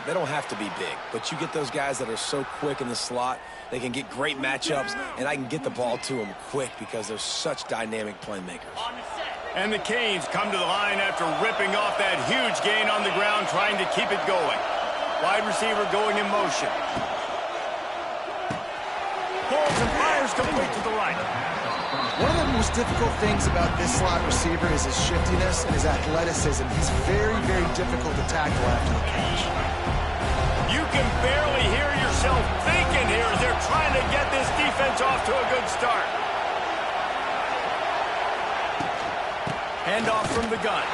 They don't have to be big, but you get those guys that are so quick in the slot, they can get great matchups, and I can get the ball to them quick because they're such dynamic playmakers. And the Canes come to the line after ripping off that huge gain on the ground, trying to keep it going. Wide receiver going in motion. Pulls and fires complete to the right. One of the most difficult things about this slot receiver is his shiftiness and his athleticism. He's very, very difficult to tackle after the catch. You can barely hear yourself thinking here as they're trying to get this defense off to a good start. Handoff from the gun.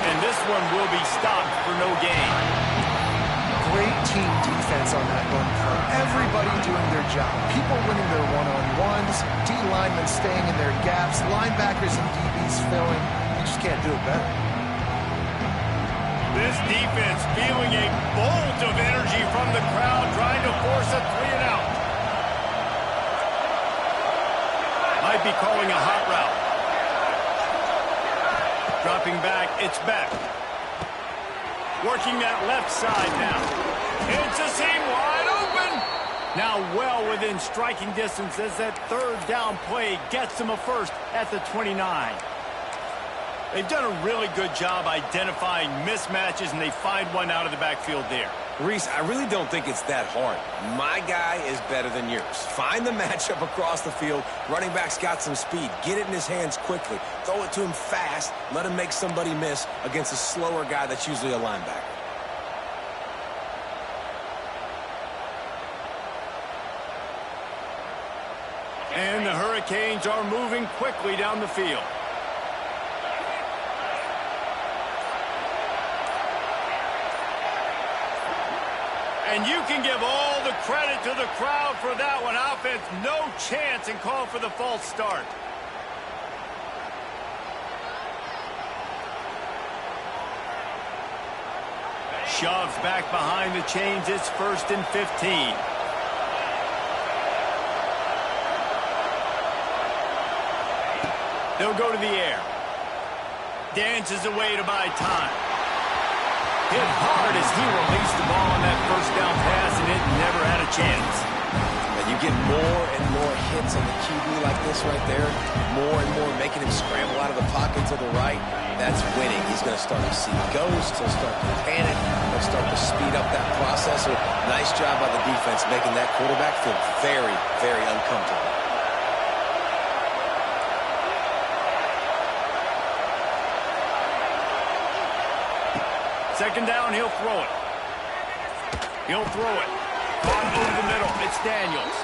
And this one will be stopped for no gain. Great team defense on that run play. Everybody doing their job. People winning their one-on-ones, D linemen staying in their gaps, linebackers and DBs filling. You just can't do it better. This defense feeling a bolt of energy from the crowd, trying to force a 3-and-out. Might be calling a hot route. Dropping back, it's back. Working that left side now. It's a seam wide open. Now well within striking distance as that third down play gets them a first at the 29. They've done a really good job identifying mismatches, and they find one out of the backfield there. Reese, I really don't think it's that hard. My guy is better than yours. Find the matchup across the field. Running back's got some speed. Get it in his hands quickly. Throw it to him fast. Let him make somebody miss against a slower guy that's usually a linebacker. And the Hurricanes are moving quickly down the field. And you can give all the credit to the crowd for that one. Offense, no chance, and call for the false start. Shoves back behind the chains. It's 1st and 15. They'll go to the air. Dances away to buy time. Hit hard as he released the ball on that first down pass, and it never had a chance. And you get more and more hits on the QB like this right there, more and more making him scramble out of the pocket to the right. That's winning. He's going to start to see ghosts. He'll start to panic. He'll start to speed up that process. So nice job by the defense making that quarterback feel very, very uncomfortable. Second down, he'll throw it. He'll throw it. Caught over the middle. It's Daniels.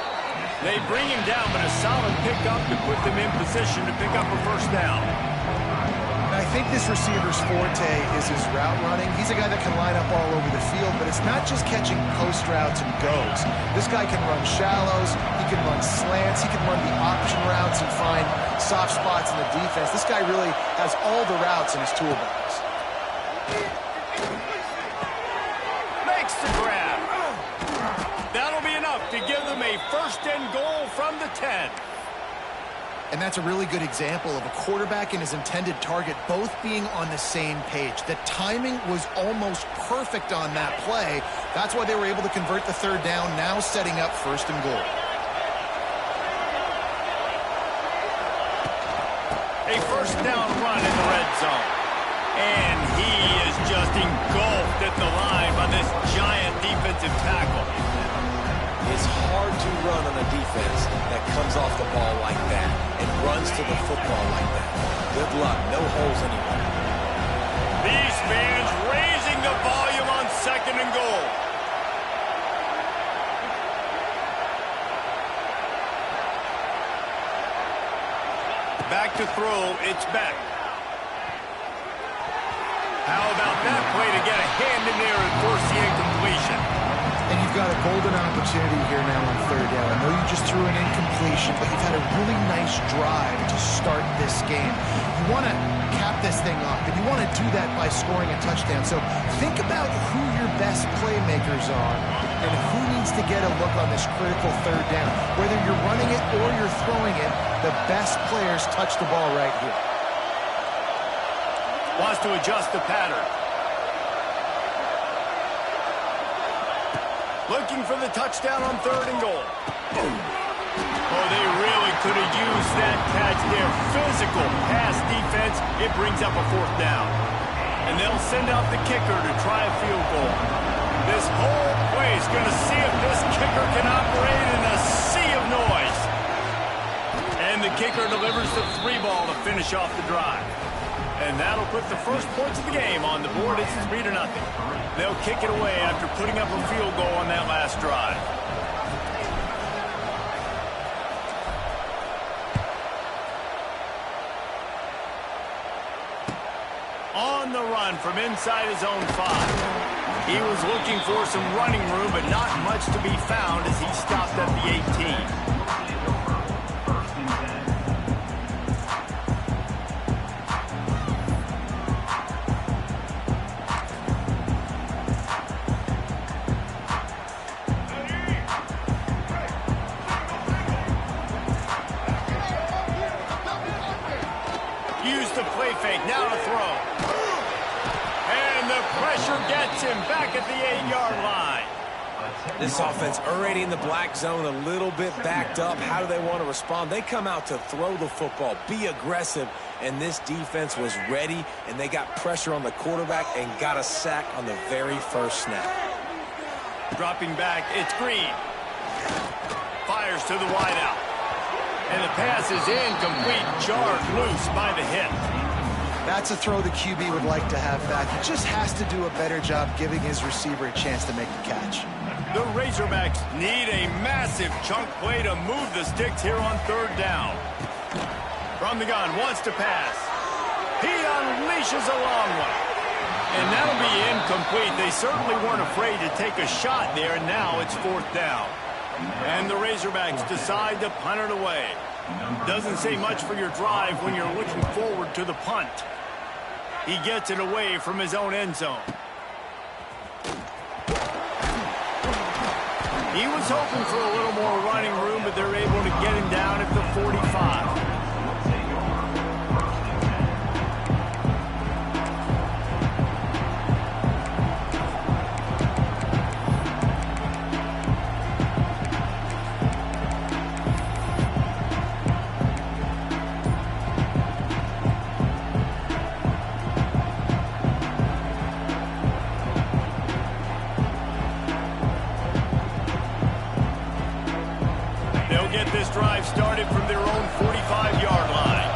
They bring him down, but a solid pickup to put them in position to pick up a first down. I think this receiver's forte is his route running. He's a guy that can line up all over the field, but it's not just catching post routes and goes. This guy can run shallows. He can run slants. He can run the option routes and find soft spots in the defense. This guy really has all the routes in his toolbox. Makes the grab. That'll be enough to give them a 1st and goal from the 10. And that's a really good example of a quarterback and his intended target both being on the same page. The timing was almost perfect on that play. That's why they were able to convert the third down, now setting up 1st and goal. A first down run in the red zone. And he is just engulfed at the line by this giant defensive tackle. It's hard to run on a defense that comes off the ball like that and runs to the football like that. Good luck. No holes anywhere. These fans raising the volume on 2nd and goal. Back to throw. It's back. How about that play to get a hand in there and force the incompletion? And you've got a golden opportunity here now on 3rd down. I know you just threw an incompletion, but you've had a really nice drive to start this game. You want to cap this thing off, and you want to do that by scoring a touchdown. So think about who your best playmakers are and who needs to get a look on this critical 3rd down. Whether you're running it or you're throwing it, the best players touch the ball right here. Wants to adjust the pattern. Looking for the touchdown on 3rd and goal. Oh, they really could have used that catch there. Physical pass defense. It brings up a 4th down. And they'll send out the kicker to try a field goal. This whole play is going to see if this kicker can operate in a sea of noise. And the kicker delivers the 3 ball to finish off the drive. And that'll put the first points of the game on the board. It's 3-0. They'll kick it away after putting up a field goal on that last drive. On the run from inside his own 5. He was looking for some running room, but not much to be found as he stopped at the 18. Now to throw. And the pressure gets him back at the 8-yard line. This offense already in the black zone, a little bit backed up. How do they want to respond? They come out to throw the football, be aggressive, and this defense was ready, and they got pressure on the quarterback and got a sack on the very first snap. Dropping back, it's Green. Fires to the wideout. And the pass is incomplete, jarred loose by the hit. That's a throw the QB would like to have back. He just has to do a better job giving his receiver a chance to make the catch. The Razorbacks need a massive chunk play to move the sticks here on 3rd down. From the gun, wants to pass. He unleashes a long one. And that'll be incomplete. They certainly weren't afraid to take a shot there, and now it's 4th down. And the Razorbacks decide to punt it away. Doesn't say much for your drive when you're looking forward to the punt. He gets it away from his own end zone. He was hoping for a little more running room, but they're able to get him down at the 45. Drive started from their own 45-yard line.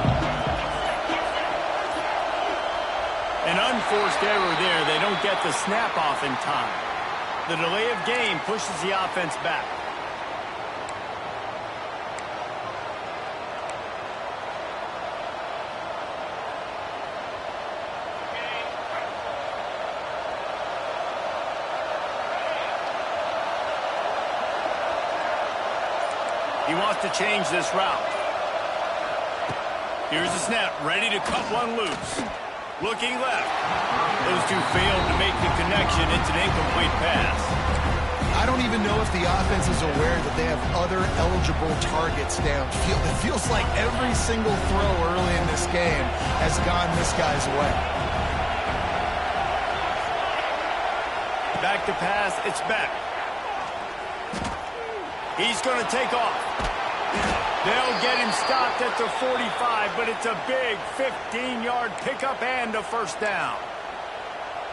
An unforced error there. They don't get the snap off in time. The delay of game pushes the offense back. He wants to change this route. Here's the snap, ready to cut one loose. Looking left. Those two failed to make the connection. It's an incomplete pass. I don't even know if the offense is aware that they have other eligible targets downfield. It feels like every single throw early in this game has gone this guy's way. Back to pass, it's Beck. He's going to take off. They'll get him stopped at the 45, but it's a big 15-yard pickup and a 1st down.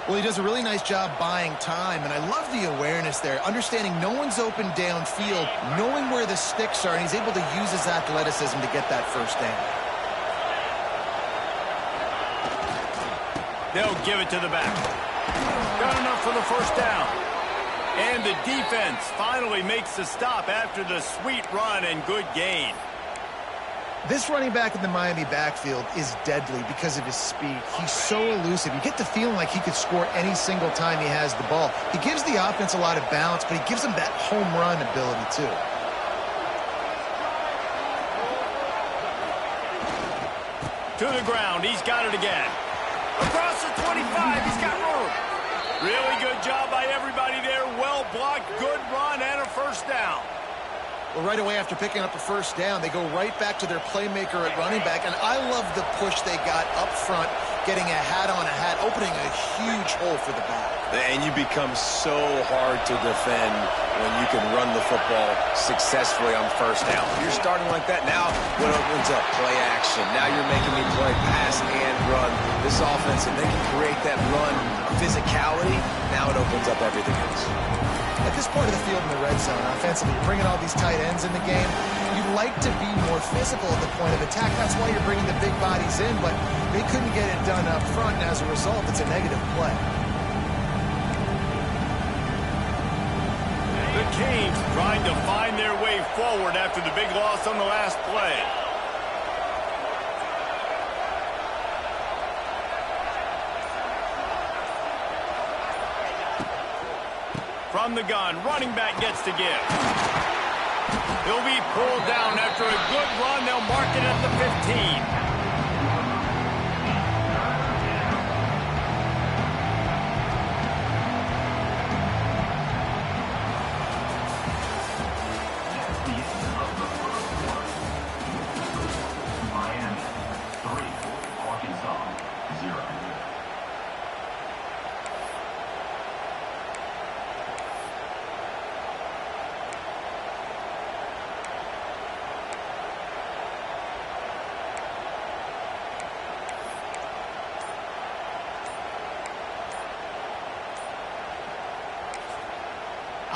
Well, he does a really nice job buying time, and I love the awareness there, understanding no one's open downfield, knowing where the sticks are, and he's able to use his athleticism to get that 1st down. They'll give it to the back. Got enough for the 1st down. And the defense finally makes the stop after the sweet run and good gain. This running back in the Miami backfield is deadly because of his speed. He's so elusive. You get the feeling like he could score any single time he has the ball. He gives the offense a lot of balance, but he gives them that home run ability too. To the ground. He's got it again. Across the 25. He's got room. Really good job by everybody there. Well blocked, good run, and a 1st down. Well, right away after picking up a 1st down, they go right back to their playmaker at running back, and I love the push they got up front getting a hat, opening a huge hole for the back. And you become so hard to defend when you can run the football successfully on first down. You're starting like that. Now what opens up? Play action. Now you're making me play pass and run. This offense, if they can create that run physicality, now it opens up everything else. At this part of the field in the red zone, offensively, you're bringing all these tight ends in the game. You'd like to be more physical at the point of attack. That's why you're bringing the big bodies in, but they couldn't get it done up front, and as a result, it's a negative play. The Canes trying to find their way forward after the big loss on the last play. From the gun, running back gets to give. He'll be pulled down after a good run. They'll mark it at the 15.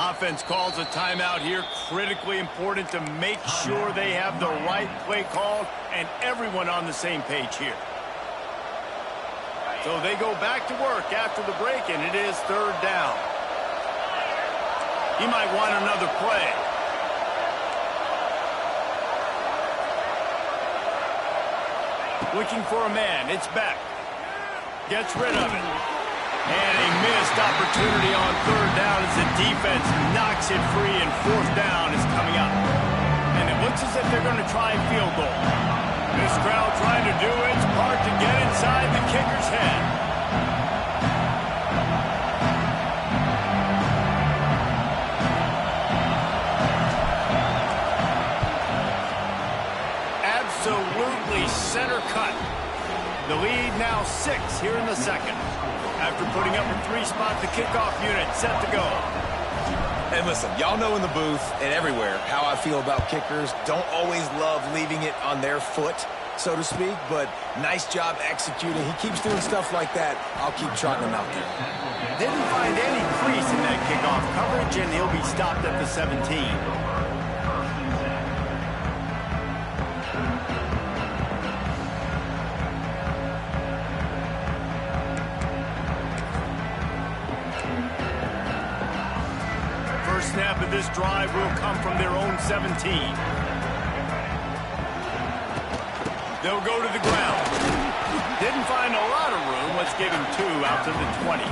Offense calls a timeout here. Critically important to make sure they have the right play called and everyone on the same page here. So they go back to work after the break, and it is third down. He might want another play. Looking for a man. It's back. Gets rid of it. And a missed opportunity on third down as the defense knocks it free, and fourth down is coming up. And it looks as if they're going to try a field goal. This crowd trying to do its part to get inside the kicker's head. Absolutely center cut. The lead now 6 here in the second. After putting up a 3-spot, the kickoff unit set to go. And listen, y'all know in the booth and everywhere how I feel about kickers. Don't always love leaving it on their foot, so to speak, but nice job executing. He keeps doing stuff like that. I'll keep trotting him out there. Didn't find any crease in that kickoff coverage, and he'll be stopped at the 17. Snap of this drive will come from their own 17. They'll go to the ground. Didn't find a lot of room. Let's give him 2 out to the 20.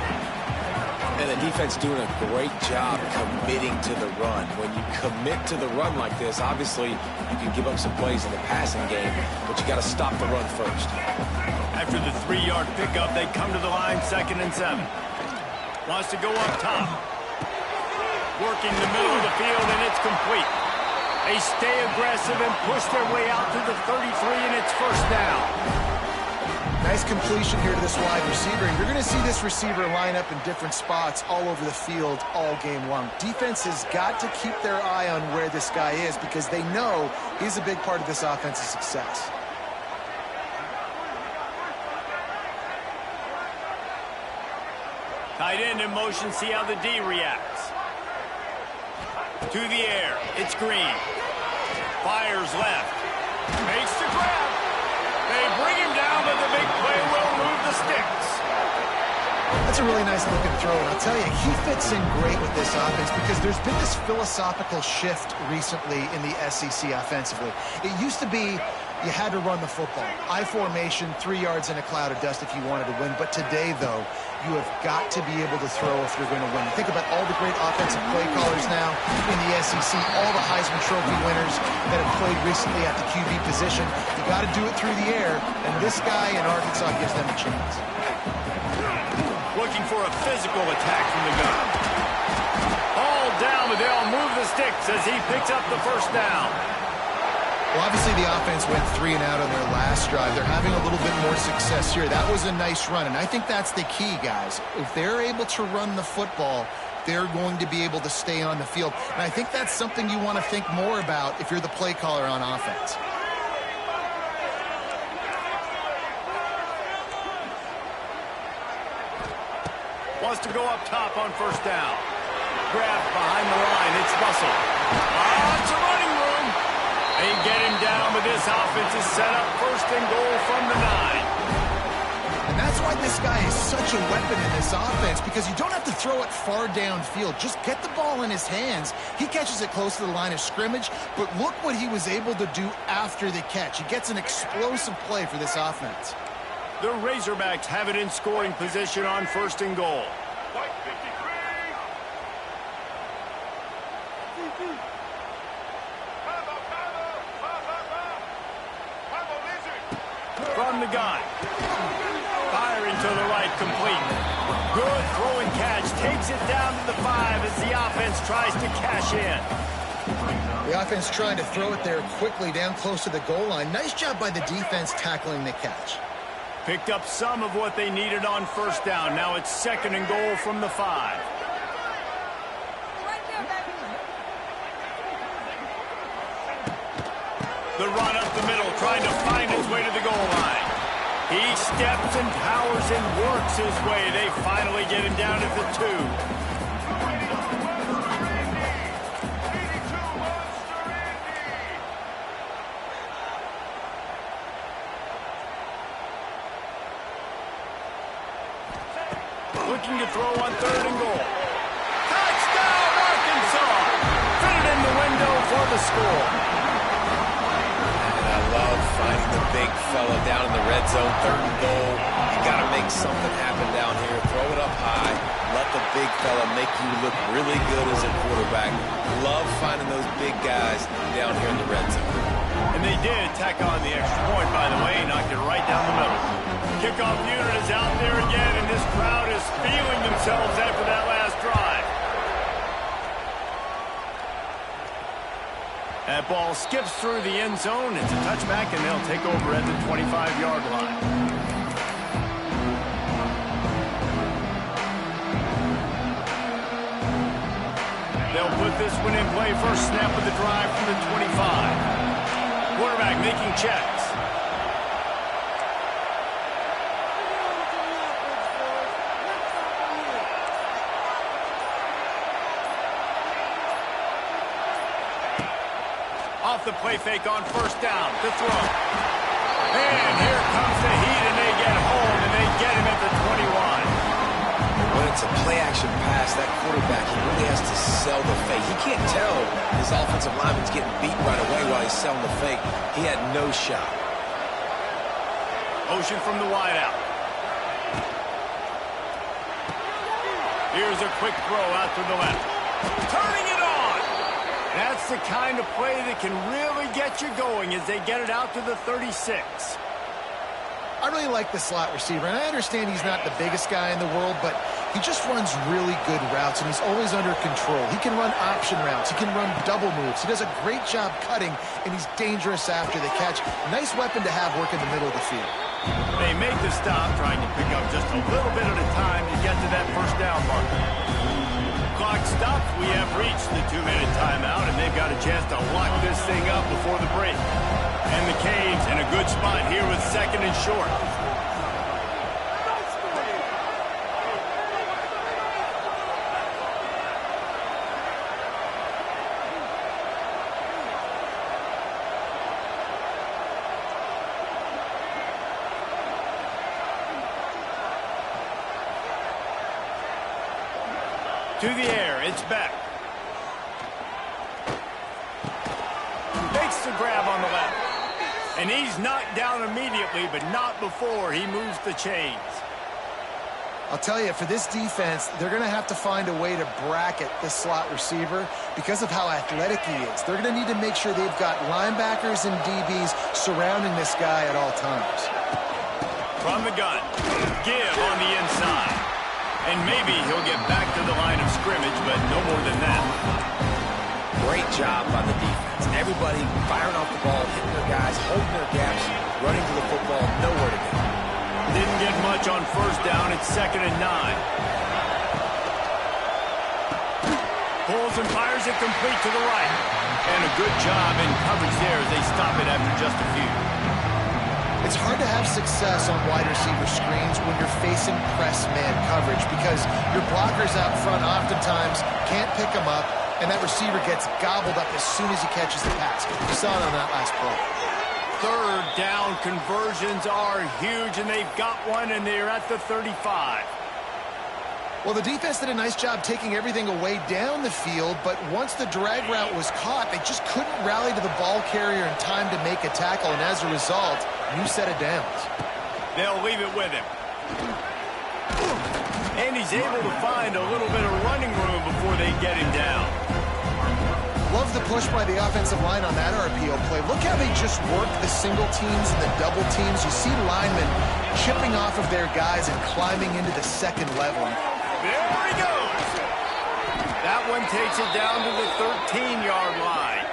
And the defense doing a great job committing to the run. When you commit to the run like this, obviously you can give up some plays in the passing game, but you got to stop the run first. After the 3-yard pickup, they come to the line 2nd and 7. Wants to go up top. Working the middle of the field, and it's complete. They stay aggressive and push their way out to the 33, and it's first down. Nice completion here to this wide receiver. You're going to see this receiver line up in different spots all over the field all game long. Defense has got to keep their eye on where this guy is because they know he's a big part of this offense's success. Tight end in motion, see how the D reacts. To the air, it's Green. Fires left. Makes the grab. They bring him down, but the big play will move the sticks. That's a really nice looking throw, and I'll tell you, he fits in great with this offense because there's been this philosophical shift recently in the SEC offensively. It used to be you had to run the football. I formation, 3 yards in a cloud of dust if you wanted to win. But today, though, you have got to be able to throw if you're going to win. Think about all the great offensive play callers now in the SEC, all the Heisman Trophy winners that have played recently at the QB position. You got to do it through the air, and this guy in Arkansas gives them a chance. Looking for a physical attack from the gun. All down, but they'll move the sticks as he picks up the first down. Well, obviously the offense went 3 and out on their last drive. They're having a little bit more success here. That was a nice run, and I think that's the key, guys. If they're able to run the football, they're going to be able to stay on the field. And I think that's something you want to think more about if you're the play caller on offense. Wants to go up top on first down. Grab behind the line. It's Russell. It's a running room. They get him down, but this offense is set up first and goal from the 9. And that's why this guy is such a weapon in this offense, because you don't have to throw it far downfield. Just get the ball in his hands. He catches it close to the line of scrimmage, but look what he was able to do after the catch. He gets an explosive play for this offense. The Razorbacks have it in scoring position on first and goal. From the gun. Firing to the right, complete. Good throw and catch. Takes it down to the 5 as the offense tries to cash in. The offense trying to throw it there quickly down close to the goal line. Nice job by the defense tackling the catch. Picked up some of what they needed on first down. Now it's second and goal from the 5. The run up the middle, trying to find his way to the goal line. He steps and powers and works his way. They finally get him down at the 2. Looking to throw on third and goal. Touchdown, Arkansas! Fit it in the window for the score. And I love finding the big fella down in the red zone, third and goal. You got to make something happen down here. Throw it up high. Let the big fella make you look really good as a quarterback. Love finding those big guys down here in the red zone. And they did tack on the extra point, by the way. Knocked it right down the middle. Kickoff unit is out there again, and this crowd is feeling themselves after that last drive. That ball skips through the end zone. It's a touchback, and they'll take over at the 25-yard line. They'll put this one in play. First snap of the drive from the 25. Quarterback making checks. Off the play fake on first down to throw. And here comes the heat, and they get home, and they get him at the 21. When it's a play-action pass, that quarterback, he really has to sell the fake. He can't tell his offensive lineman's getting beat right away while he's selling the fake. He had no shot. Motion from the wideout. Here's a quick throw out to the left. Turning it on! That's the kind of play that can really get you going as they get it out to the 36. I really like the slot receiver, and I understand he's not the biggest guy in the world, but he just runs really good routes, and he's always under control. He can run option routes. He can run double moves. He does a great job cutting, and he's dangerous after the catch. Nice weapon to have work in the middle of the field. They make the stop, trying to pick up just a little bit at a time to get to that first down marker. Clock stops. We have reached the 2-minute timeout, and they've got a chance to lock this thing up before the break. And the Canes in a good spot here with second and short. To the air, it's back. Makes the grab on the left. And he's knocked down immediately, but not before he moves the chains. I'll tell you, for this defense, they're going to have to find a way to bracket this slot receiver because of how athletic he is. They're going to need to make sure they've got linebackers and DBs surrounding this guy at all times. From the gun, give on the inside. And maybe he'll get back to the line of scrimmage, but no more than that. Great job by the defense. Everybody firing off the ball, hitting their guys, holding their gaps, running to the football, nowhere to go. much on first down. It's 2nd and 9. Pulls and fires it complete to the right. And a good job in coverage there as they stop it after just a few. It's hard to have success on wide receiver screens when you're facing press man coverage because your blockers out front oftentimes can't pick them up, and that receiver gets gobbled up as soon as he catches the pass. You saw it on that last play. Third down conversions are huge, and they've got one, and they're at the 35. Well, the defense did a nice job taking everything away down the field, but once the drag route was caught, they just couldn't rally to the ball carrier in time to make a tackle, and as a result, new set of downs. They'll leave it with him. And he's able to find a little bit of running room before they get him down. Love the push by the offensive line on that RPO play. Look how they just work the single teams and the double teams. You see linemen chipping off of their guys and climbing into the second level. There he goes. That one takes it down to the 13-yard line.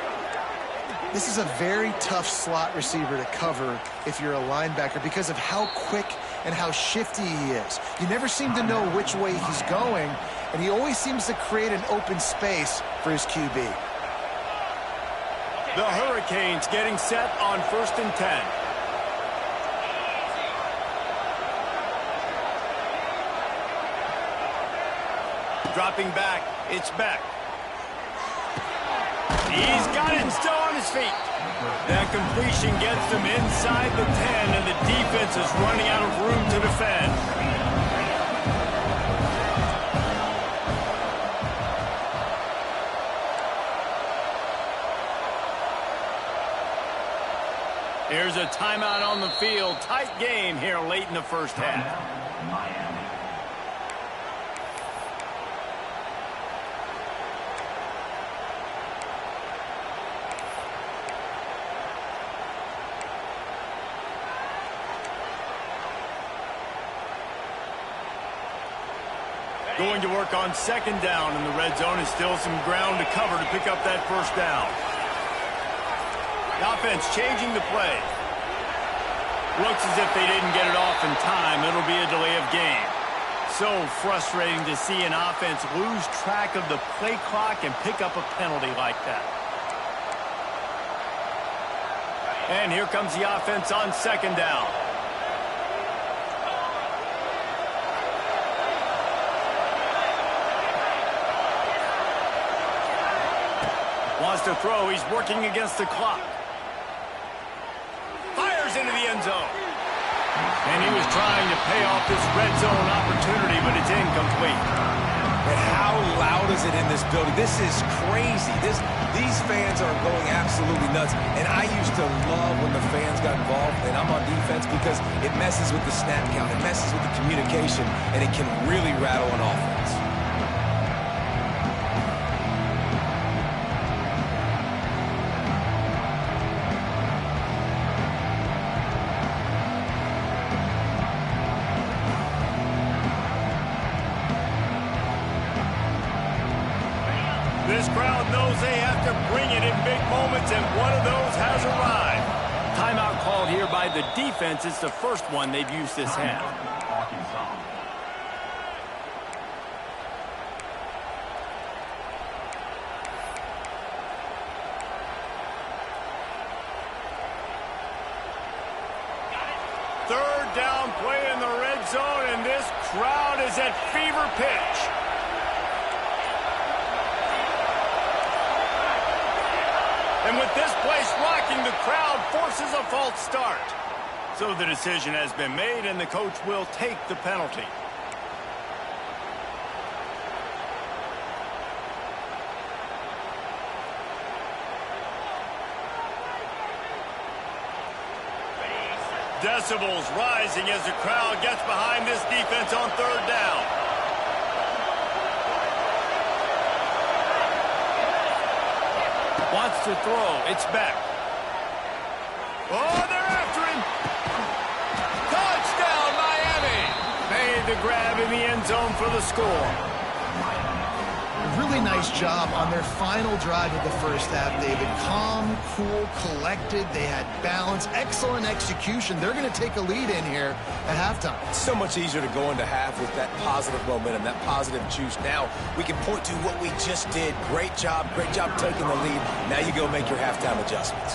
This is a very tough slot receiver to cover if you're a linebacker because of how quick and how shifty he is. You never seem to know which way he's going, and he always seems to create an open space for his QB. The Hurricanes getting set on 1st and 10. Dropping back, it's Beck. He's got it still on his feet. That completion gets them inside the 10, and the defense is running out of room to defend. Here's a timeout on the field. Tight game here late in the first half. Going to work on 2nd down in the red zone, and still some ground to cover to pick up that first down. The offense changing the play. Looks as if they didn't get it off in time. It'll be a delay of game. So frustrating to see an offense lose track of the play clock and pick up a penalty like that. And here comes the offense on 2nd down. Wants to throw. He's working against the clock. Fires into the end zone. And he was trying to pay off this red zone opportunity, but it's incomplete. And how loud is it in this building? This is crazy. These fans are going absolutely nuts. And I used to love when the fans got involved, and I'm on defense, because it messes with the snap count. It messes with the communication, and it can really rattle an offense. This crowd knows they have to bring it in big moments, and one of those has arrived. Timeout called here by the defense. It's the first one they've used this half. Third down play in the red zone, and this crowd is at fever pitch. And with this place rocking, the crowd forces a false start. So the decision has been made, and the coach will take the penalty. Decibels rising as the crowd gets behind this defense on 3rd down. Wants to throw. It's back. Oh, they're after him. Touchdown, Miami. Made the grab in the end zone for the score. Really nice job on their final drive of the first half, David. Calm, cool, collected. They had balance. Excellent execution. They're going to take a lead in here at halftime. It's so much easier to go into half with that positive momentum, that positive juice. Now we can point to what we just did. Great job taking the lead. Now you go make your halftime adjustments.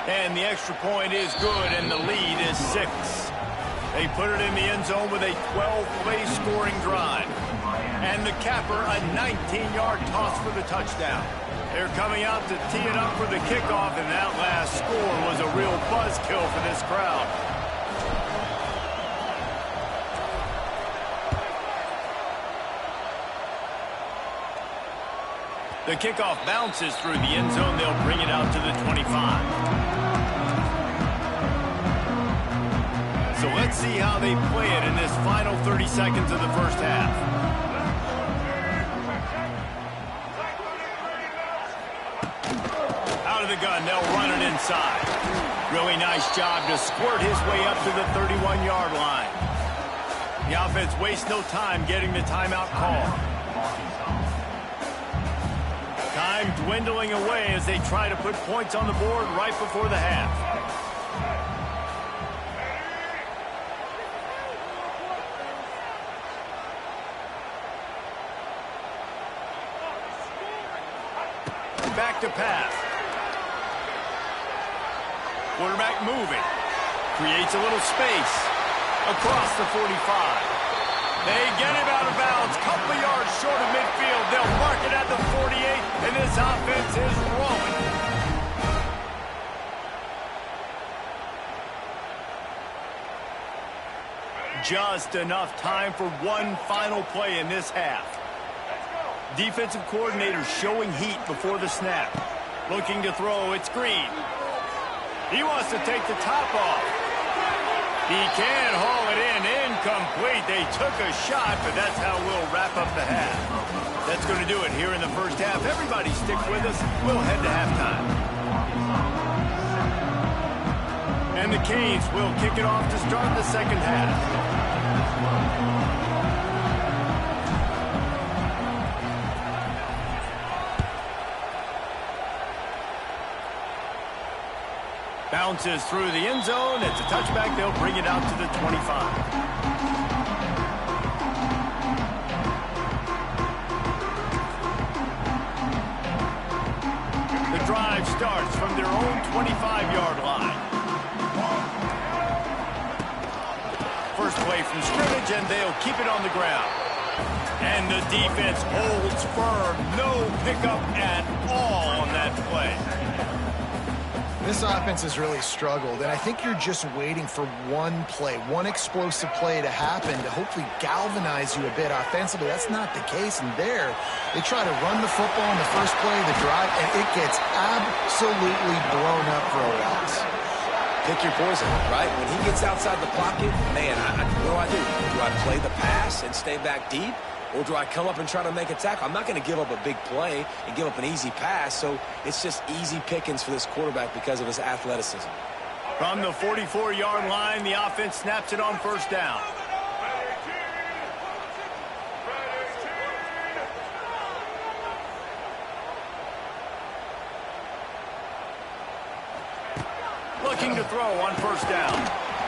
And the extra point is good, and the lead is 6. They put it in the end zone with a 12-play scoring drive. And the capper, a 19-yard toss for the touchdown. They're coming out to tee it up for the kickoff, and that last score was a real buzzkill for this crowd. The kickoff bounces through the end zone. They'll bring it out to the 25. So let's see how they play it in this final 30 seconds of the first half. Out of the gun, they'll run it inside. Really nice job to squirt his way up to the 31-yard line. The offense wastes no time getting the timeout call. Time dwindling away as they try to put points on the board right before the half. Back to pass. Quarterback moving. Creates a little space. Across the 45. They get him out of bounds. Couple of yards short of midfield. They'll mark it at the 48, and this offense is rolling. Just enough time for one final play in this half. Defensive coordinator showing heat before the snap. Looking to throw, it's Green. He wants to take the top off. He can haul it in, incomplete. They took a shot, but that's how we'll wrap up the half. That's going to do it here in the first half. Everybody stick with us. We'll head to halftime. And the Canes will kick it off to start the second half. Bounces through the end zone. It's a touchback. They'll bring it out to the 25. The drive starts from their own 25-yard line. First play from scrimmage, and they'll keep it on the ground. And the defense holds firm. No pickup at all on that play. This offense has really struggled, and I think you're just waiting for one play, one explosive play to happen to hopefully galvanize you a bit offensively. That's not the case, and there, they try to run the football in the first play of the drive, and it gets absolutely blown up for a loss. Pick your poison, right? When he gets outside the pocket, man, what do? Do I play the pass and stay back deep? Or do I come up and try to make a tackle? I'm not going to give up a big play and give up an easy pass, so it's just easy pickings for this quarterback because of his athleticism. From the 44-yard line, the offense snaps it on first down. Looking to throw on first down.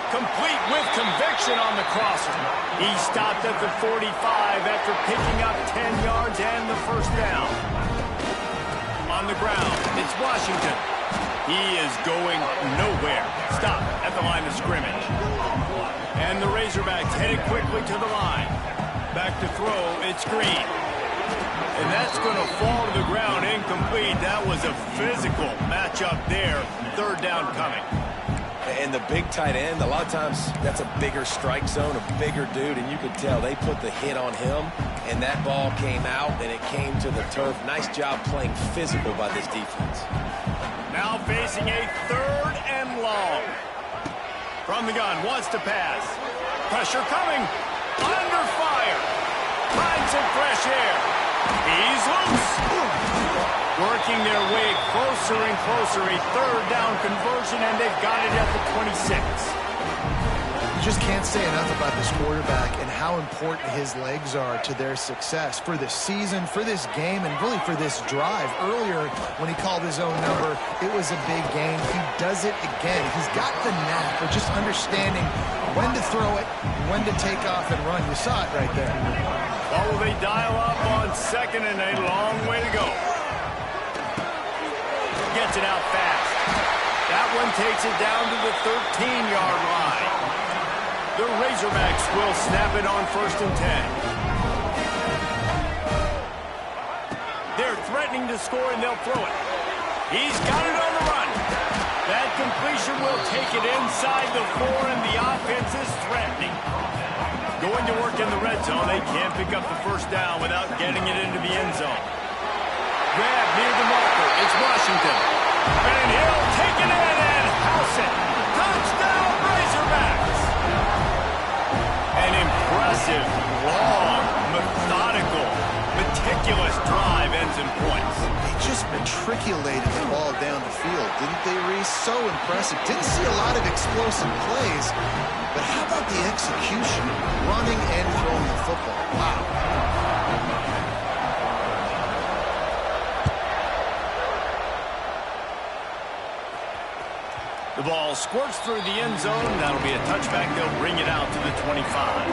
Complete with conviction on the crosser. He stopped at the 45 after picking up 10 yards and the first down. On the ground, it's Washington. He is going nowhere. Stop at the line of scrimmage. And the Razorbacks headed quickly to the line. Back to throw, it's Green. And that's going to fall to the ground incomplete. That was a physical matchup there. Third down coming. And the big tight end, a lot of times that's a bigger strike zone, a bigger dude, and you could tell they put the hit on him, and that ball came out, and it came to the turf. Nice job playing physical by this defense. Now facing a third and long. From the gun, wants to pass. Pressure coming. Under fire. Finds some fresh air. He's loose. Working their way closer and closer. A third down conversion, and they've got it at the 26. You just can't say enough about this quarterback and how important his legs are to their success for this season, for this game, and really for this drive. Earlier, when he called his own number, it was a big gain. He does it again. He's got the knack of just understanding when to throw it, when to take off and run. You saw it right there. Oh, they dial up on second and a long way to go. Gets it out fast. That one takes it down to the 13-yard line. The Razorbacks will snap it on 1st and 10. They're threatening to score, and they'll throw it. He's got it on the run. That completion will take it inside the 4, and the offense is threatening. Going to work in the red zone. They can't pick up the first down without getting it into the end zone. Grab near the marker. It's Washington. Van Hill taking it and house it. Touchdown, Razorbacks. An impressive, long, methodical, meticulous drive ends in points. They just matriculated the ball down the field, didn't they, Reese? So impressive. Didn't see a lot of explosive plays, but how about the execution? Running and throwing the football. Wow. The ball squirts through the end zone. That'll be a touchback. They'll bring it out to the 25.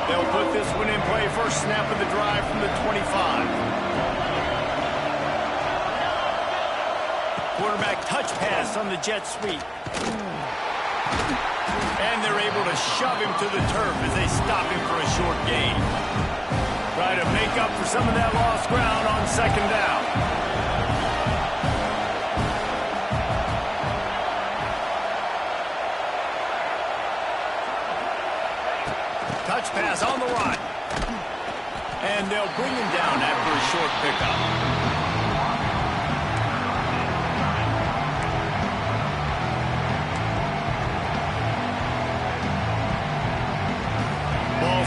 They'll put this one in play. First snap of the drive from the 25. Quarterback touch pass on the jet sweep. And they're able to shove him to the turf as they stop him for a short gain. Try to make up for some of that lost ground on 2nd down. Touch pass on the run. And they'll bring him down after a short pickup.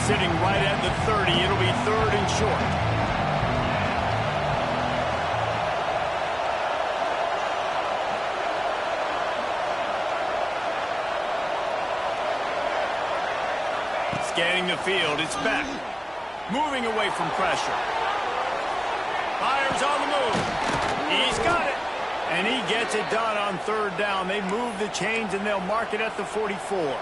Sitting right at the 30. It'll be 3rd and short. Scanning the field. It's Beck. Moving away from pressure. Fires on the move. He's got it. And he gets it done on 3rd down. They move the chains, and they'll mark it at the 44.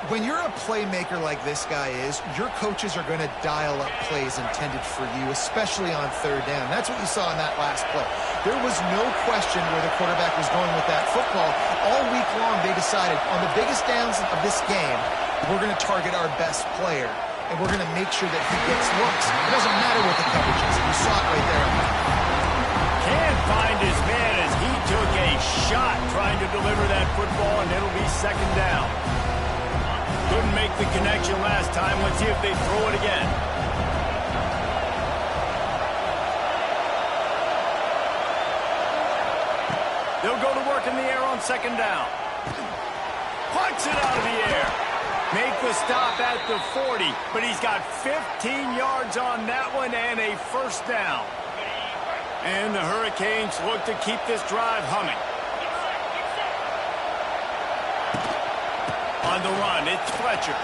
When you're a playmaker like this guy is, your coaches are going to dial up plays intended for you, especially on 3rd down. That's what you saw in that last play. There was no question where the quarterback was going with that football. All week long, they decided on the biggest downs of this game, we're going to target our best player, and we're going to make sure that he gets looks. It doesn't matter what the coverage is. You saw it right there. Can't find his man as he took a shot trying to deliver that football, and it'll be 2nd down. Couldn't make the connection last time. Let's see if they throw it again. They'll go to work in the air on 2nd down. Punts it out of the air. Make the stop at the 40, but he's got 15 yards on that one and a 1st down. And the Hurricanes look to keep this drive humming. On the run, it's Fletcher.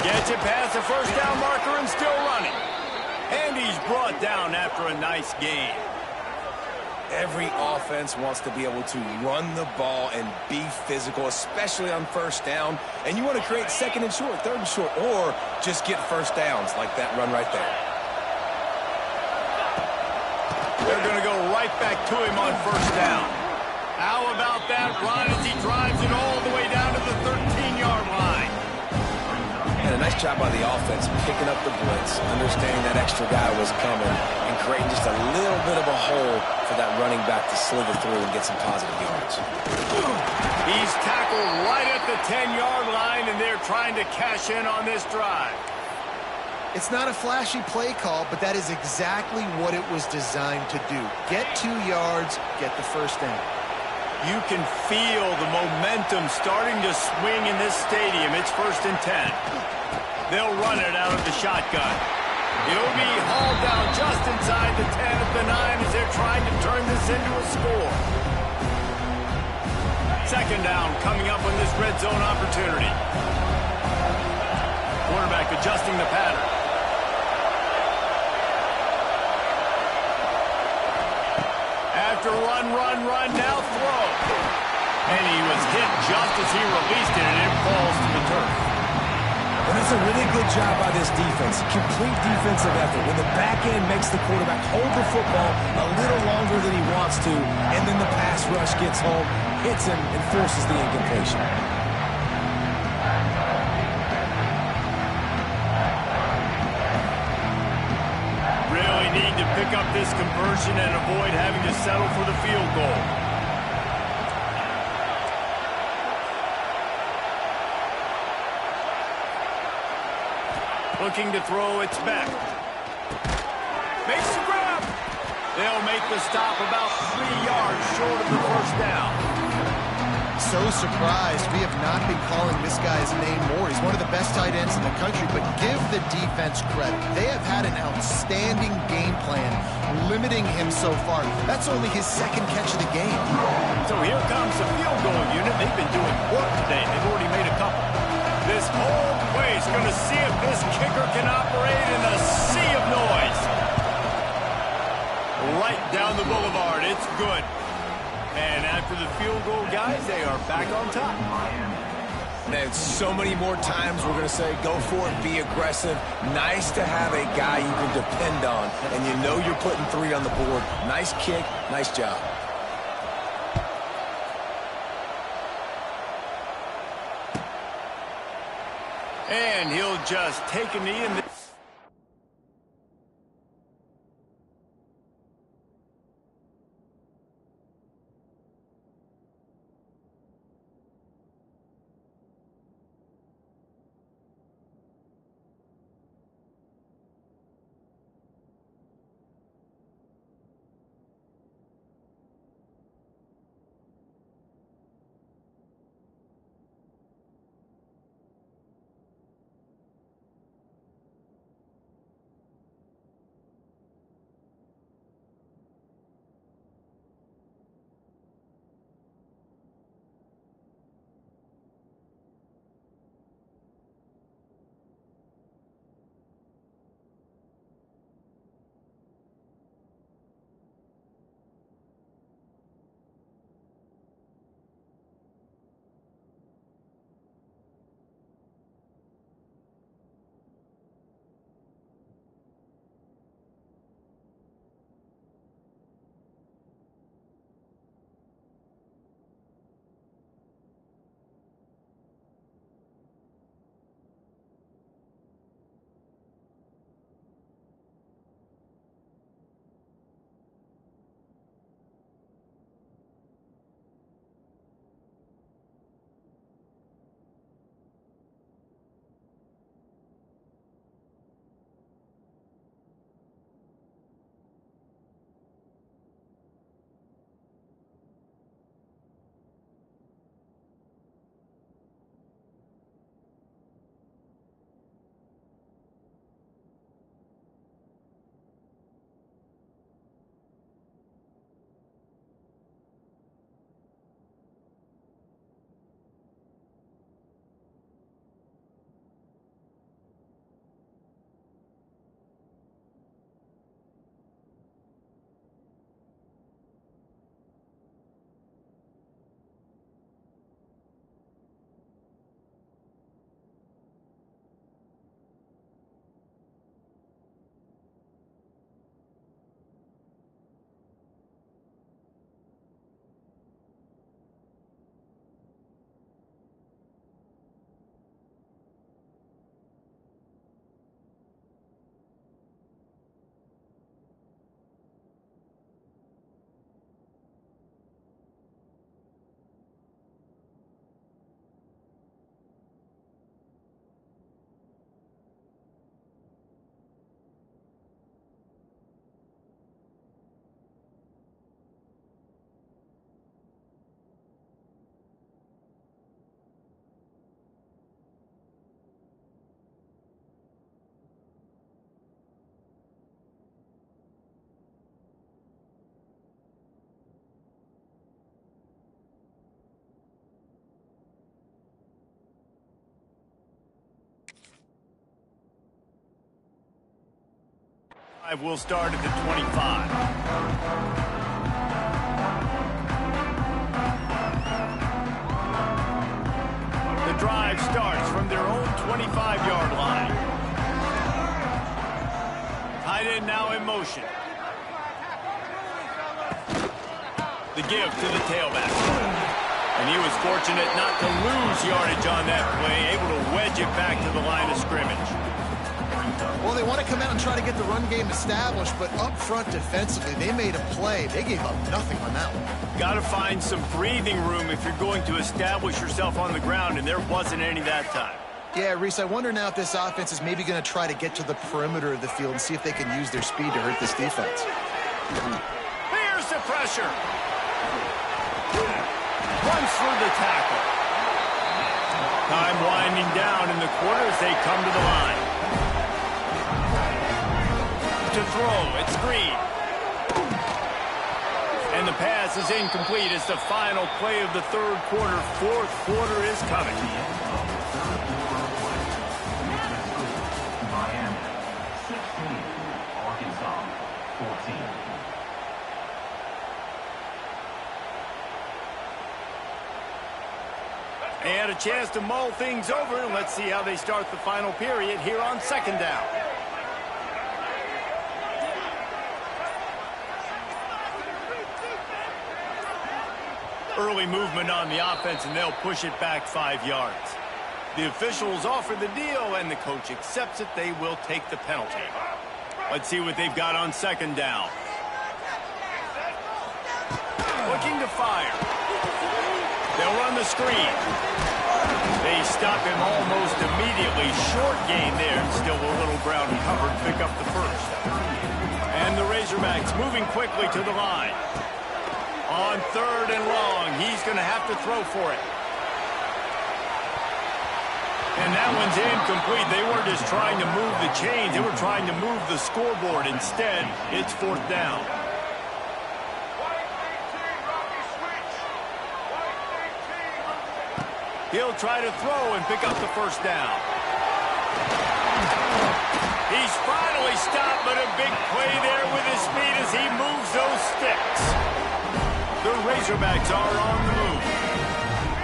Gets it past the 1st down marker and still running. And he's brought down after a nice gain. Every offense wants to be able to run the ball and be physical, especially on 1st down. And you want to create 2nd and short, 3rd and short, or just get 1st downs like that run right there. They're going to go right back to him on 1st down. How about that run as he drives it all the way down to the 13-yard line? And a nice job by the offense picking up the blitz, understanding that extra guy was coming, and creating just a little bit of a hole for that running back to slither through and get some positive yards. He's tackled right at the 10-yard line, and they're trying to cash in on this drive. It's not a flashy play call, but that is exactly what it was designed to do. Get 2 yards, get the 1st down. You can feel the momentum starting to swing in this stadium. It's 1st and 10. They'll run it out of the shotgun. It'll be hauled down just inside the 10 at the 9 as they're trying to turn this into a score. 2nd down coming up on this red zone opportunity. Quarterback adjusting the pattern. After run, now throw. And he was hit just as he released it, and it falls to the turf. And that's a really good job by this defense. Complete defensive effort. When the back end makes the quarterback hold the football a little longer than he wants to, and then the pass rush gets home, hits him, and forces the incompletion. Really need to pick up this conversion and avoid having to settle for the field goal. Looking to throw, it's back. Makes the grab. They'll make the stop about 3 yards short of the 1st down. So surprised we have not been calling this guy's name more. He's one of the best tight ends in the country, but give the defense credit. They have had an outstanding game plan limiting him so far. That's only his 2nd catch of the game. So here comes the field goal unit. They've been doing work today. They've already made a couple. This whole place going to see if this kicker can operate in a sea of noise. Right down the boulevard. It's good. And after the field goal, guys, they are back on top. Man, so many more times we're going to say, go for it, be aggressive. Nice to have a guy you can depend on, and you know you're putting 3 on the board. Nice kick, nice job. And he'll just take a knee in the... Will start at the 25. The drive starts from their own 25-yard line. Tight end now in motion. The give to the tailback. And he was fortunate not to lose yardage on that play, able to wedge it back to the line of scrimmage. Well, they want to come out and try to get the run game established, but up front defensively, they made a play. They gave up nothing on that one. Got to find some breathing room if you're going to establish yourself on the ground, and there wasn't any that time. Yeah, Reese, I wonder now if this offense is maybe going to try to get to the perimeter of the field and see if they can use their speed to hurt this defense. Here's the pressure. Runs through the tackle. Time winding down in the quarter as they come to the line. To throw, it's Green. And the pass is incomplete. It's the final play of the third quarter. Fourth quarter is coming. Miami 16, Arkansas 14. And a chance to mull things over. And let's see how they start the final period here on second down. Early movement on the offense, and they'll push it back 5 yards. The officials offer the deal, and the coach accepts it. They will take the penalty. Let's see what they've got on second down. Looking to fire. They'll run the screen. They stop him almost immediately. Short gain there. Still a little ground covered. Pick up the first. And the Razorbacks moving quickly to the line. On third and long, he's going to have to throw for it. And that one's incomplete. They weren't just trying to move the chains. They were trying to move the scoreboard. Instead, it's fourth down. He'll try to throw and pick up the first down. He's finally stopped, but a big play there with his speed as he moves those sticks. The Razorbacks are on the move.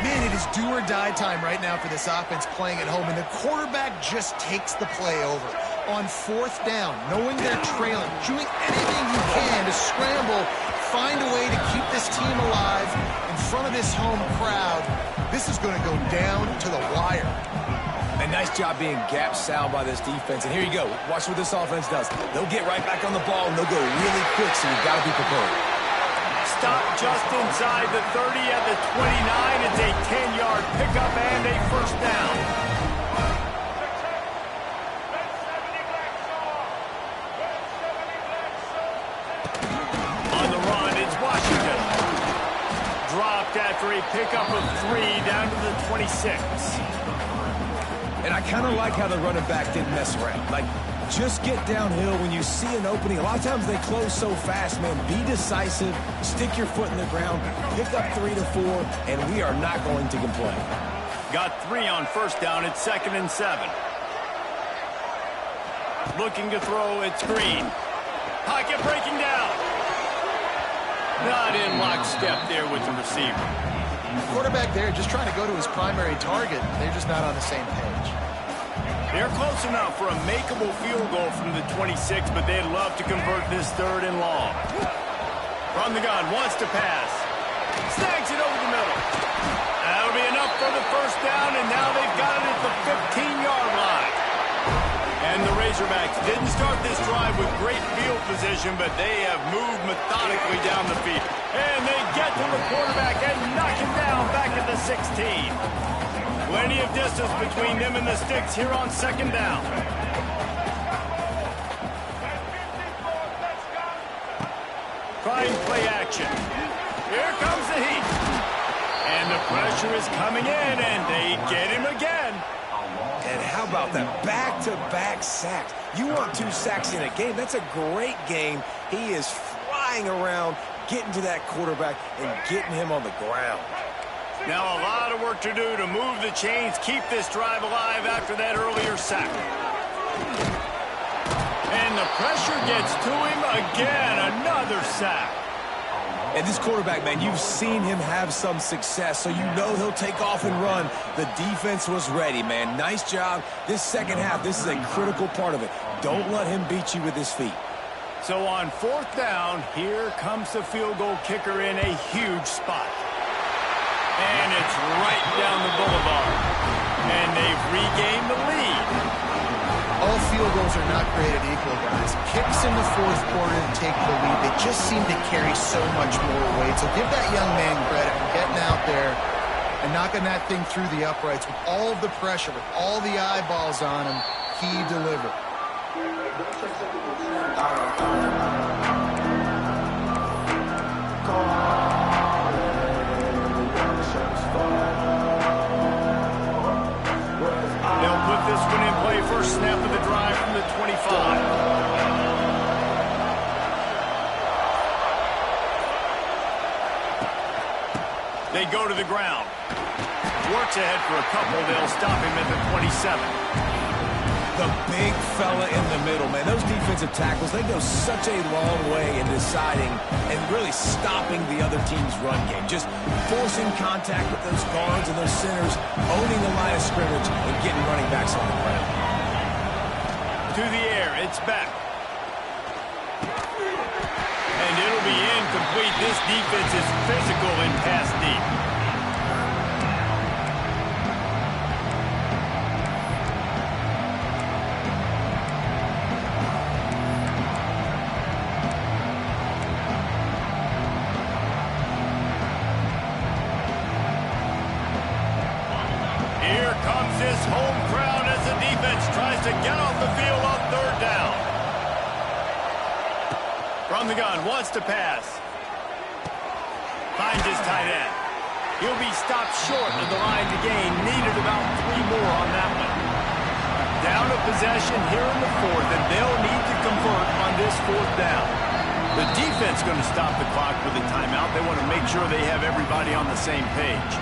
Man, it is do or die time right now for this offense playing at home, and the quarterback just takes the play over. On fourth down, knowing they're trailing, doing anything he can to scramble, find a way to keep this team alive in front of this home crowd. This is going to go down to the wire. A nice job being gap sound by this defense. And here you go. Watch what this offense does. They'll get right back on the ball, and they'll go really quick, so you've got to be prepared. Stop just inside the 30 at the 29. It's a 10-yard pickup and a first down. On the run, it's Washington. Dropped after a pickup of 3 down to the 26. And I kind of like how the running back didn't mess around. Like, just get downhill when you see an opening. A lot of times they close so fast, man. Be decisive, stick your foot in the ground, pick up 3 to 4, and we are not going to complain. Got 3 on first down. It's 2nd and 7. Looking to throw, it's Green. Pocket breaking down. Not in lockstep there with the receiver. Quarterback there just trying to go to his primary target. They're just not on the same page. They're close enough for a makeable field goal from the 26, but they'd love to convert this 3rd and long. From the gun, wants to pass. Snags it over the middle. That'll be enough for the first down, and now they've got it at the 15-yard line. And the Razorbacks didn't start this drive with great field position, but they have moved methodically down the field. And they get to the quarterback and knock him down back at the 16. Plenty of distance between them and the sticks here on second down. Trying play action. Here comes the heat. And the pressure is coming in, and they get him again. And how about that back-to-back sacks? You want 2 sacks in a game. That's a great game. He is flying around, getting to that quarterback and getting him on the ground. Now a lot of work to do to move the chains, keep this drive alive after that earlier sack. And And the pressure gets to him again. Another sack. And this quarterback, man, you've seen him have some success, so you know he'll take off and run. The defense was ready, man. Nice job. This second half, this is a critical part of it. Don't let him beat you with his feet. So on fourth down, here comes the field goal kicker in a huge spot. And it's right down the boulevard. And they've regained the lead. All field goals are not created equal, guys. Kicks in the fourth quarter to take the lead. They just seem to carry so much more weight. So give that young man credit for getting out there and knocking that thing through the uprights with all of the pressure, with all the eyeballs on him. He delivered. They'll put this one in play. First snap of the drive from the 25. They go to the ground. Works ahead for a couple. They'll stop him at the 27. The big fella in the middle, man. Those defensive tackles, they go such a long way in deciding and really stopping the other team's run game. Just forcing contact with those guards and those centers, owning the line of scrimmage, and getting running backs on the ground. To the air, it's back. And it'll be incomplete. This defense is physical in pass deep. Here comes this home crowd as the defense tries to get off the field on third down. From the gun, wants to pass. Finds his tight end. He'll be stopped short of the line to gain. Needed about 3 more on that one. Down a possession here in the fourth, and they'll need to convert on this fourth down. The defense going to stop the clock with a timeout. They want to make sure they have everybody on the same page.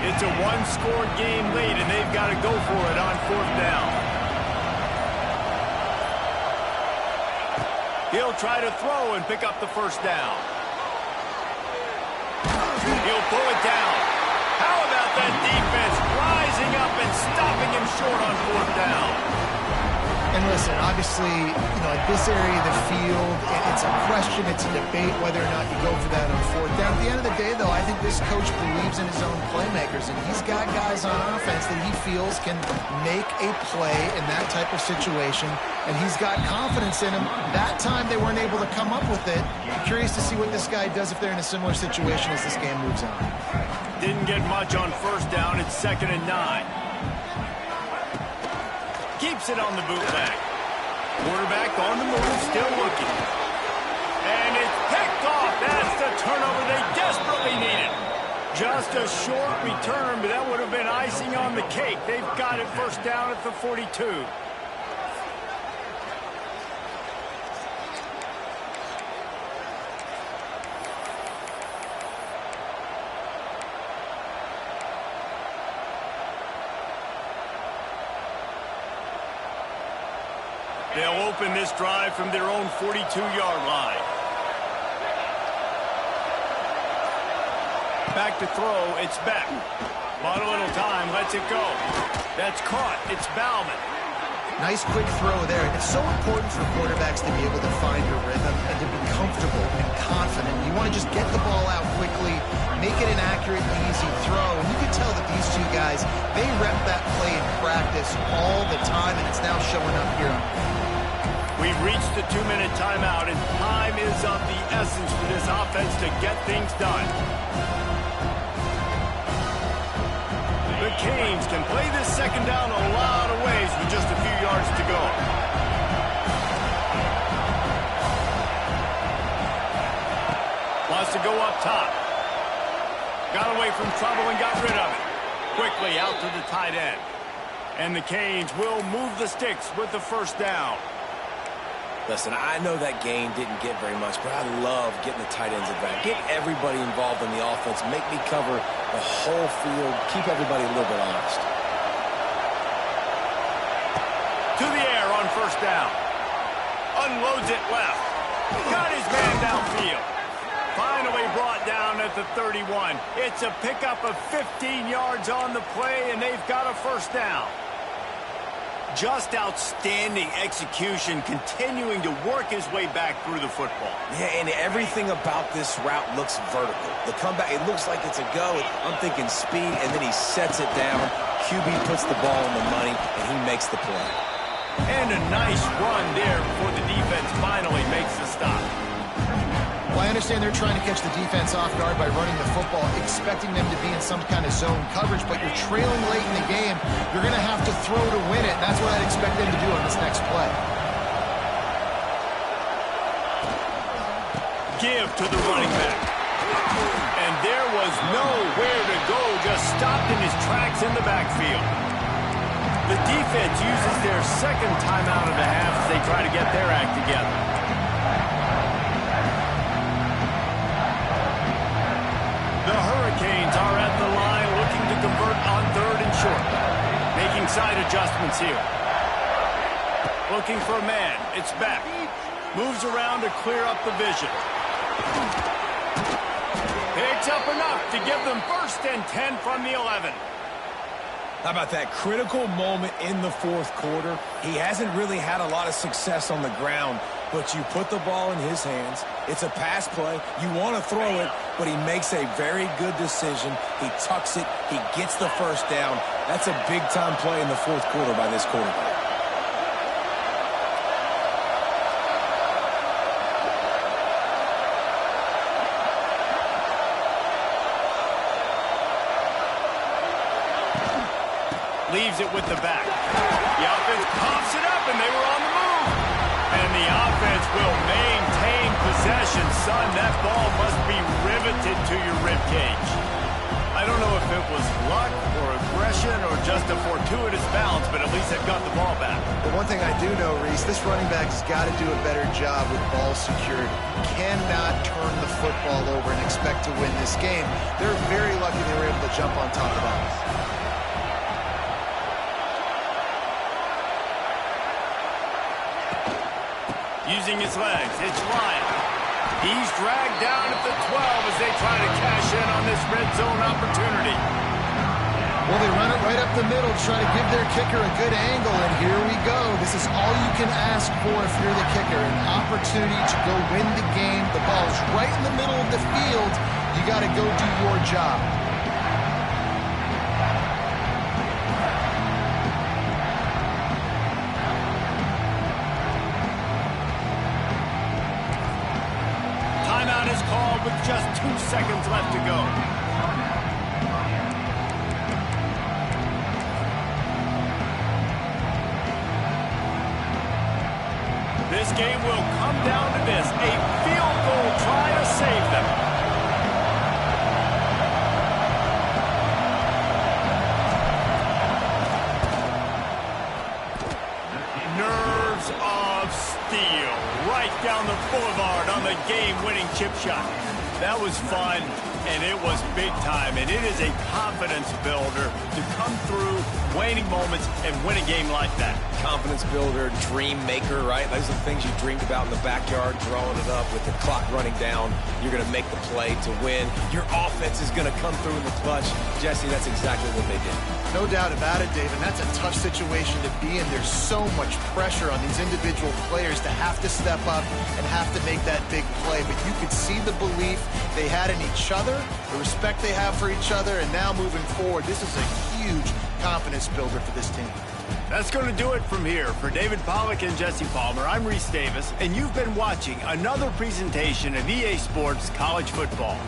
It's a one-score game lead, and they've got to go for it on fourth down. He'll try to throw and pick up the first down. He'll pull it down. How about that defense rising up and stopping him short on fourth down? And listen, obviously, at this area of the field, it's a question, it's a debate whether or not you go for that on fourth down. At the end of the day, though, I think this coach believes in his own playmakers, and he's got guys on offense that he feels can make a play in that type of situation, and he's got confidence in him. That time they weren't able to come up with it. Curious to see what this guy does if they're in a similar situation as this game moves on. Didn't get much on first down. It's 2nd and 9. Keeps it on the bootleg. Quarterback on the move, still looking. And it's picked off. That's the turnover they desperately needed. Just a short return, but that would have been icing on the cake. They've got it first down at the 42. They'll open this drive from their own 42-yard line. Back to throw, it's Beck. Bought a little time, lets it go. That's caught, it's Bauman. Nice quick throw there. It's so important for quarterbacks to be able to find a rhythm and to be comfortable and confident. You want to just get the ball out quickly, make it an accurate, easy throw. And you can tell that these two guys, they rep that play in practice all the time, and it's now showing up here. We've reached the 2-minute timeout, and time is of the essence for this offense to get things done. The Canes can play this second down a lot of ways with just a few yards to go. Wants to go up top. Got away from trouble and got rid of it. Quickly out to the tight end. And the Canes will move the sticks with the first down. Listen, I know that game didn't get very much, but I love getting the tight ends advantage. Get everybody involved in the offense. Make me cover the whole field. Keep everybody a little bit honest. To the air on first down. Unloads it left. Got his man downfield. Finally brought down at the 31. It's a pickup of 15 yards on the play, and they've got a first down. Just outstanding execution, continuing to work his way back through the football. Yeah, and everything about this route looks vertical. The comeback, it looks like it's a go. I'm thinking speed, and then he sets it down. QB puts the ball on the money, and he makes the play. And a nice run there before the defense finally makes the stop. Well, I understand they're trying to catch the defense off guard by running the football, expecting them to be in some kind of zone coverage, but you're trailing late in the game. You're going to have to throw to win it, and that's what I'd expect them to do on this next play. Give to the running back. And there was nowhere to go, just stopped in his tracks in the backfield. The defense uses their second timeout of the half as they try to get their act together. The Hurricanes are at the line looking to convert on third and short. Making side adjustments here. Looking for a man. It's back. Moves around to clear up the vision. Picks up enough to give them first and 10 from the 11. How about that critical moment in the fourth quarter? He hasn't really had a lot of success on the ground, but you put the ball in his hands. It's a pass play. You want to throw it, but he makes a very good decision. He tucks it. He gets the first down. That's a big-time play in the fourth quarter by this quarterback. Leaves it with the back. The offense pops it up, and they were on the move. And the offense will maintain possession. Son, that ball must be riveted to your ribcage. I don't know if it was luck or aggression or just a fortuitous bounce, but at least they've got the ball back. The one thing I do know, Reese, this running back has got to do a better job with ball security. Cannot turn the football over and expect to win this game. They're very lucky they were able to jump on top of that. Using his legs, it's Ryan. He's dragged down at the 12 as they try to cash in on this red zone opportunity. Well, they run it right up the middle to try to give their kicker a good angle, and here we go. This is all you can ask for if you're the kicker, an opportunity to go win the game. The ball's right in the middle of the field. You got to go do your job. Called with just 2 seconds left to go. This game will come down to this, a field goal try to save them. Nerves of steel. Right down the boulevard on the game-winning chip shot. That was fun, and it was big time, and it is a confidence builder to come through waning moments and win a game like that. Confidence builder, dream maker, right? Those are the things you dreamed about in the backyard, drawing it up with the clock running down. You're going to make the play to win. Your offense is going to come through in the clutch. Jesse, that's exactly what they did. No doubt about it, Dave, and that's a tough situation to be in. There's so much pressure on these individual players to have to step up and have to make that big play. But you could see the belief they had in each other, the respect they have for each other, and now moving forward, this is a huge confidence builder for this team. That's going to do it from here. For David Pollack and Jesse Palmer, I'm Reese Davis, and you've been watching another presentation of EA Sports College Football.